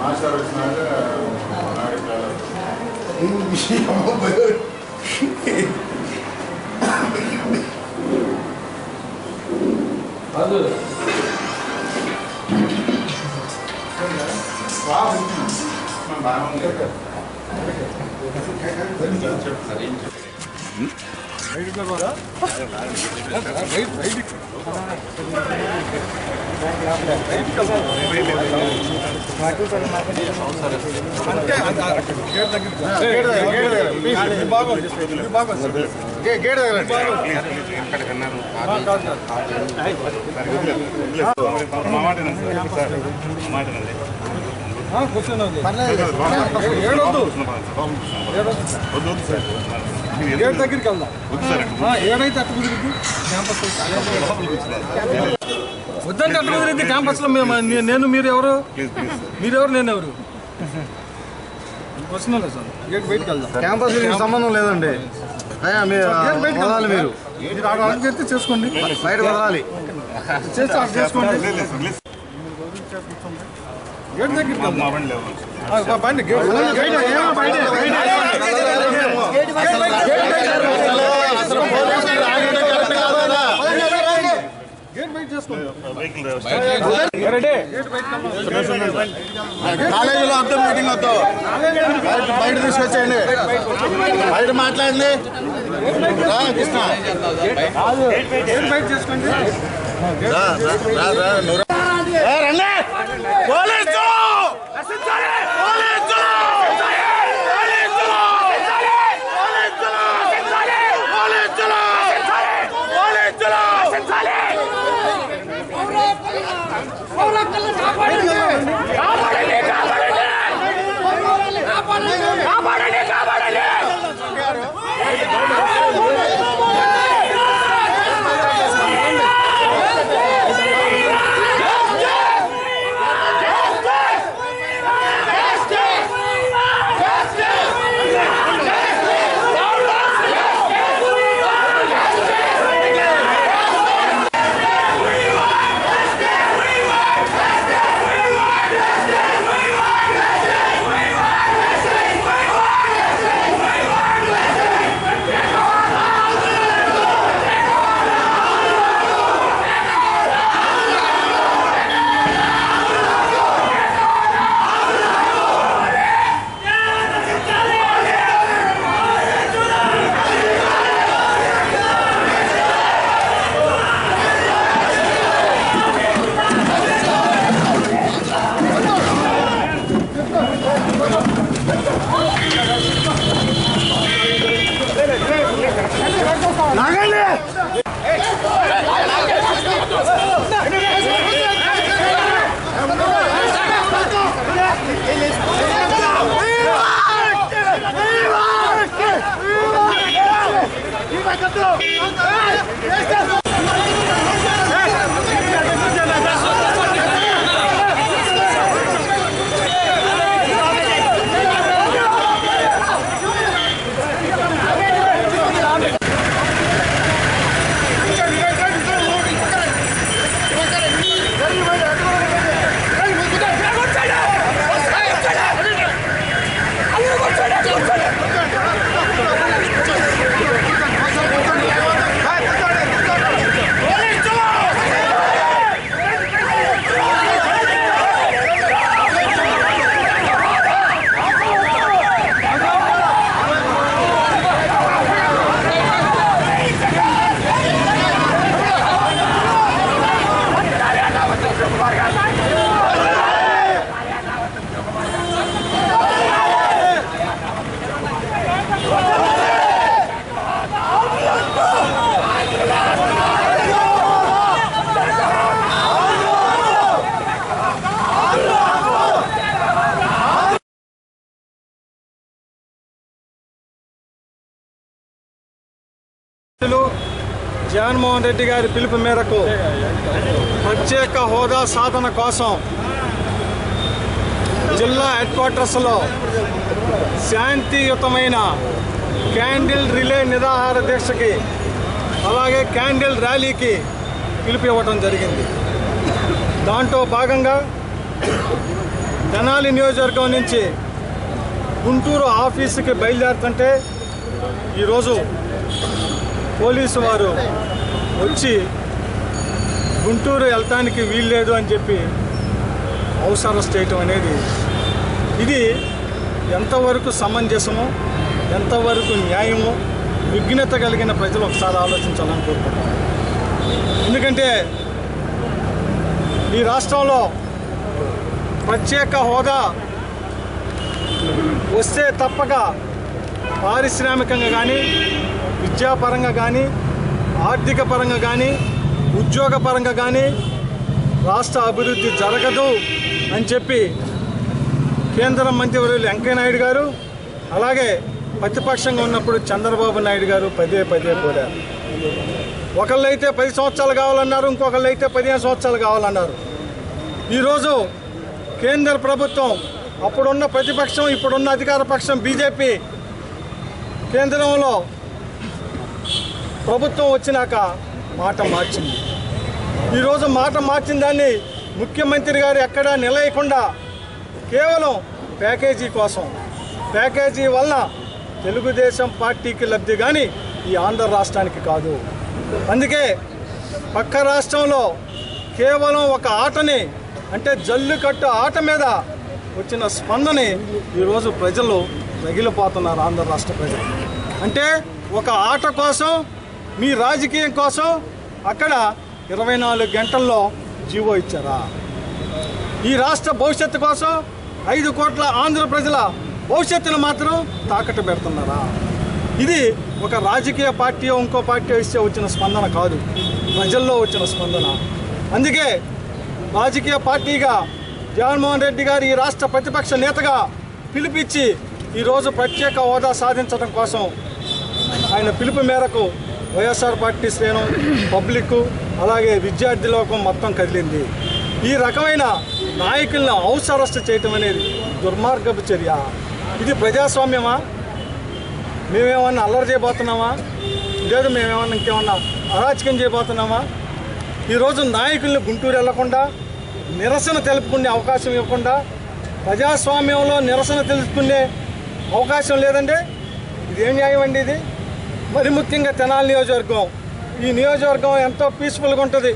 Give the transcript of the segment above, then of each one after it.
Master వచ్చినాక gate దగ్గరికి వెళ్దాం. ఏడైతే అట్టు కుదిరిద్ది క్యాంపస్ వద్దంటే అట్టు కుదిరిద్ది క్యాంపస్లో. నేను మీరెవరు నేనెవరు క్వశ్చన్ లేదు సార్. గేట్ బయటకు వెళ్దాం. క్యాంపస్ సంబంధం లేదండి. మీరు అడిగితే చేసుకోండి. బయట వదలాలి. చేసుకోండి. గేట్ దగ్గరికి బండి గేట్ కాలేజీలో వద్దు, మీటింగ్ వద్దు, బయట తీసుకొచ్చేయండి, బయట మాట్లాడండి. కృష్ణ జగన్మోహన్ రెడ్డి గారి పిలుపు మేరకు ప్రత్యేక హోదా సాధన కోసం జిల్లా హెడ్ క్వార్టర్స్లో శాంతియుతమైన క్యాండిల్ రిలే నిరాహార దీక్షకి అలాగే క్యాండిల్ ర్యాలీకి పిలుపు ఇవ్వడం జరిగింది. దాంట్లో భాగంగా తెనాలి నియోజకవర్గం నుంచి గుంటూరు ఆఫీసుకి బయలుదేరుతుంటే ఈరోజు పోలీసు వారు వచ్చి గుంటూరు వెళ్ళటానికి వీల్లేదు అని చెప్పి హౌస్ అరెస్ట్ చేయటం అనేది ఇది ఎంతవరకు సమంజసమో, ఎంతవరకు న్యాయమో విఘ్నత కలిగిన ప్రజలు ఒకసారి ఆలోచించాలని కోరుకుంటున్నాను. ఎందుకంటే ఈ రాష్ట్రంలో ప్రత్యేక హోదా వస్తే తప్పక పారిశ్రామికంగా కానీ, విద్యాపరంగా కానీ, ఆర్థిక పరంగా కానీ, ఉద్యోగ పరంగా కానీ రాష్ట్ర అభివృద్ధి జరగదు అని చెప్పి కేంద్ర మంత్రివర్యులు వెంకయ్య నాయుడు గారు, అలాగే ప్రతిపక్షంగా ఉన్నప్పుడు చంద్రబాబు నాయుడు గారు పదే కోరారు. ఒకళ్ళైతే 10 సంవత్సరాలు కావాలన్నారు, ఇంకొకళ్ళైతే 15 సంవత్సరాలు కావాలన్నారు. ఈరోజు కేంద్ర ప్రభుత్వం, అప్పుడున్న ప్రతిపక్షం, ఇప్పుడున్న అధికార పక్షం బీజేపీ కేంద్రంలో ప్రభుత్వం వచ్చినాక మాట మార్చింది. ఈరోజు మాట మార్చిన దాన్ని ముఖ్యమంత్రి గారు ఎక్కడా నిలయకుండా కేవలం ప్యాకేజీ కోసం, ప్యాకేజీ వలన తెలుగుదేశం పార్టీకి లబ్ధి కానీ ఈ ఆంధ్ర రాష్ట్రానికి కాదు. అందుకే పక్క రాష్ట్రంలో కేవలం ఒక ఆటని, అంటే జల్లికట్టు ఆట మీద వచ్చిన స్పందని ఈరోజు ప్రజలు రగిలిపోతున్నారు. ఆంధ్ర రాష్ట్ర ప్రజలు అంటే ఒక ఆట కోసం, మీ రాజకీయం కోసం అక్కడ 24 గంటల్లో జీవో ఇచ్చారా? ఈ రాష్ట్ర భవిష్యత్తు కోసం 5 కోట్ల ఆంధ్ర ప్రజల భవిష్యత్తును మాత్రం తాకట్టు పెడుతున్నారా? ఇది ఒక రాజకీయ పార్టీ ఇంకో పార్టీ ఇస్తే వచ్చిన స్పందన కాదు, ప్రజల్లో వచ్చిన స్పందన. అందుకే రాజకీయ పార్టీగా జగన్మోహన్ రెడ్డి గారు ఈ రాష్ట్ర ప్రతిపక్ష నేతగా పిలిపించి ఈరోజు ప్రత్యేక హోదా సాధించడం కోసం ఆయన పిలుపు మేరకు వైఎస్ఆర్ పార్టీ శ్రేణులు, పబ్లిక్, అలాగే విద్యార్థి లోకం మొత్తం కదిలింది. ఈ రకమైన నాయకులను హౌస్ అరెస్ట్ చేయటం అనేది దుర్మార్గపు చర్య. ఇది ప్రజాస్వామ్యమా? మేమేమన్నా అల్లరి చేయబోతున్నామా? లేదు మేమేమన్నా ఇంకేమన్నా అరాచకం చేయబోతున్నామా? ఈరోజు నాయకుల్ని గుంటూరు వెళ్లకుండా, నిరసన తెలుపుకునే అవకాశం ఇవ్వకుండా, ప్రజాస్వామ్యంలో నిరసన తెలుపుకునే అవకాశం లేదండి. ఇదేం న్యాయం అండి ఇది? మరి ముఖ్యంగా తెనాలి నియోజకవర్గం, ఈ నియోజకవర్గం ఎంతో పీస్ఫుల్గా ఉంటుంది,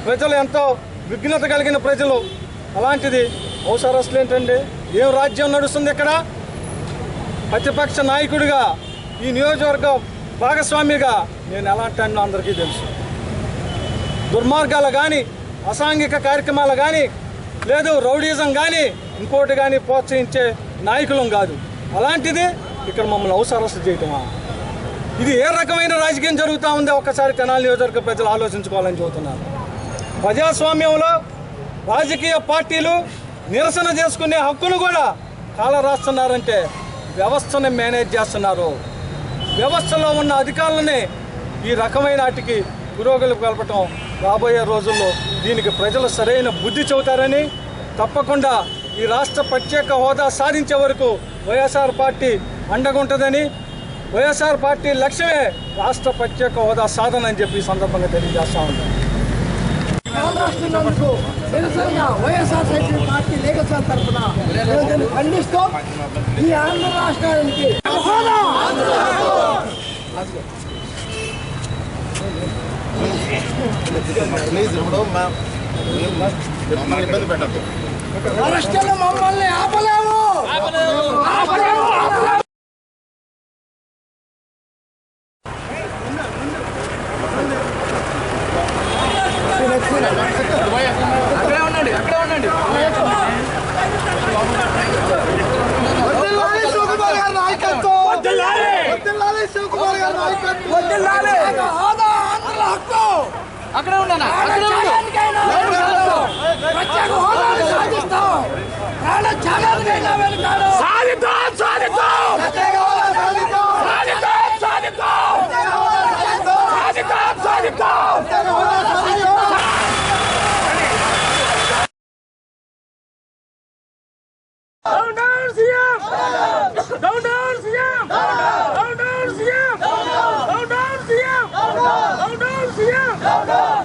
ప్రజలు ఎంతో విఘ్నత కలిగిన ప్రజలు. అలాంటిది హౌస్ అరెస్టులు ఏంటండి? ఏం రాజ్యం నడుస్తుంది ఇక్కడ? ప్రతిపక్ష నాయకుడిగా ఈ నియోజకవర్గం భాగస్వామిగా నేను ఎలాంటి అందరికీ తెలుసు. దుర్మార్గాలు కానీ, అసాంఘిక కార్యక్రమాలు కానీ, లేదు రౌడీజం కానీ, ఇంకోటి కానీ ప్రోత్సహించే నాయకులం కాదు. అలాంటిది ఇక్కడ మమ్మల్ని హౌస్ అరెస్ట్ చేయటమా? ఇది ఏ రకమైన రాజకీయం జరుగుతూ ఉందో ఒక్కసారి తెనాలి నియోజకవర్గ ప్రజలు ఆలోచించుకోవాలని చెబుతున్నారు. ప్రజాస్వామ్యంలో రాజకీయ పార్టీలు నిరసన చేసుకునే హక్కును కూడా కాలరాస్తున్నారంటే వ్యవస్థను మేనేజ్ చేస్తున్నారు. వ్యవస్థలో ఉన్న అధికారులని ఈ రకమైన వాటికి పురోగతి కలపటం రాబోయే రోజుల్లో దీనికి ప్రజలు సరైన బుద్ధి చెబుతారని, తప్పకుండా ఈ రాష్ట్ర ప్రత్యేక హోదా సాధించే వరకు వైఎస్ఆర్ పార్టీ అండగుంటుందని, వైఎస్ఆర్ పార్టీ లక్ష్యమే రాష్ట్ర ప్రత్యేక హోదా సాధన అని చెప్పి ఈ సందర్భంగా తెలియజేస్తా ఉన్నాం. వైఎస్ఆర్సీపీ పార్టీ లీగల్ సెల్ తరఫున ఖండిస్తూ ఈ ఆంధ్ర రాష్ట్రానికి ఇబ్బంది పెట్టద్దు. అరెస్టులు మమ్మల్ని ఆపలేము. అక్కడే ఉన్నానా? Down down CM! Down down CM! Down down CM! Down down CM! Down down CM! Down down!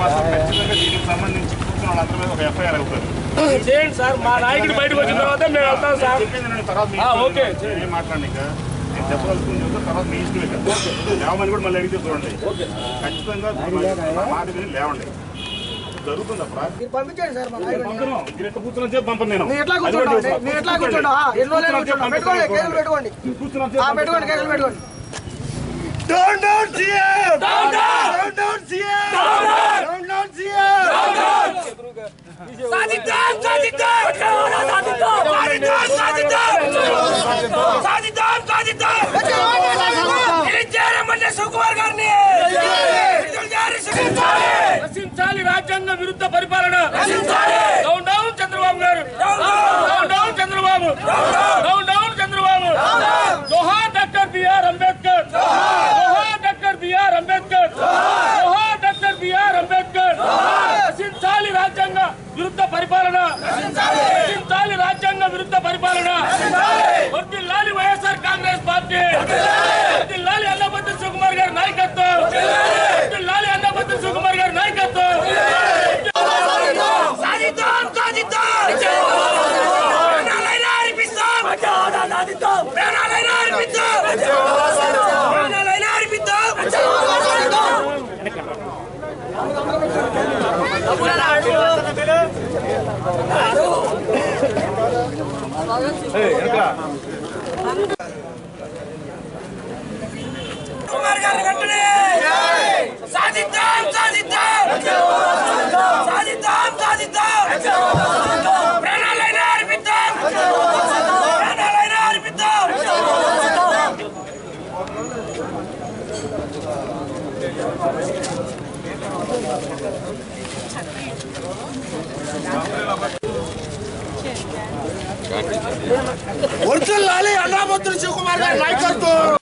మాత్రం ఖచ్చితంగా దీనికి సంబంధించి కూర్చున్న వాళ్ళందరి మీద ఒక ఎఫ్ఐఆర్ అవుతుంది. చేయండి సార్, మా నాయకుడు బయటకు వచ్చిన తర్వాత మేము వెళ్తాం సార్. చెప్పింది నేను తర్వాత ఓకే ఏం మాట్లాడినాక నేను చెప్పవలసింది చూస్తే తర్వాత మీ ఇష్టం ఇక లేవమని కూడా మళ్ళీ అడిగితే చూడండి. ఖచ్చితంగా మాట విని లేవండి. జరుగుతుంది అప్పుడు పంపించండి సార్ మా నాయకుడిని. మీరు ఎట్లా కూర్చున్నా చెప్పి పంపను నేను. మీరు ఎట్లా కూర్చోండి పెట్టుకోండి కేసులు పెట్టుకోండి పెట్టుకోండి కేసులు పెట్టుకోండి. Down down CM! Down down! Down down CM! Down down! Down down CM! Down down! సాధిద్దాం సాధిద్దాం సాధిద్దాం సాధిద్దాం సాధిద్దాం సాధిద్దాం నిలిచేరమన్న సుకుమార్ గారిని రక్షించాలి. రాజ్యాంగ విరుద్ధ పరిపాలన రక్షించాలి. Down down Chandrababu garu, down down Chandrababu, down down Chandrababu. జోహార్ డాక్టర్ బిఆర్ అంబేద్కర్, జోహార్ డాక్టర్ బిఆర్ అంబేద్కర్, జోహార్ డాక్టర్ బిఆర్ అంబేద్కర్. రక్షించాలి రాజ్యాంగ విరుద్ధ పరిపాలన, రక్షించాలి రాజ్యాంగ విరుద్ధ పరిపాలన. వర్ధిల్లాలి వైఎస్ఆర్ కాంగ్రెస్ పార్టీ, వర్ధిల్లాలి అన్నపతి సుకుమార్ గారి నాయకత్వం, వర్ధిల్లాలి అన్నపతి సుకుమార్ గారి నాయకత్వం. సాధిద్దాం సాధిద్దాం ప్రాణాలైనా అర్పిస్తాం, ప్రాణాలైనా అర్పిస్తాం, ప్రాణాలైనా అర్పిస్తాం. కుమార్ గారి వెంటనే సాధిద్దాం సాధిద్దాం సాధిద్దాం సాధిద్దాం ప్రాణాలైనా అర్పిద్దాం, ప్రాణాలైనా అర్పిద్దాం. వర్ధిల్లాలి అన్నాపత్రి శివకుమార్ గారి నాయకత్వం,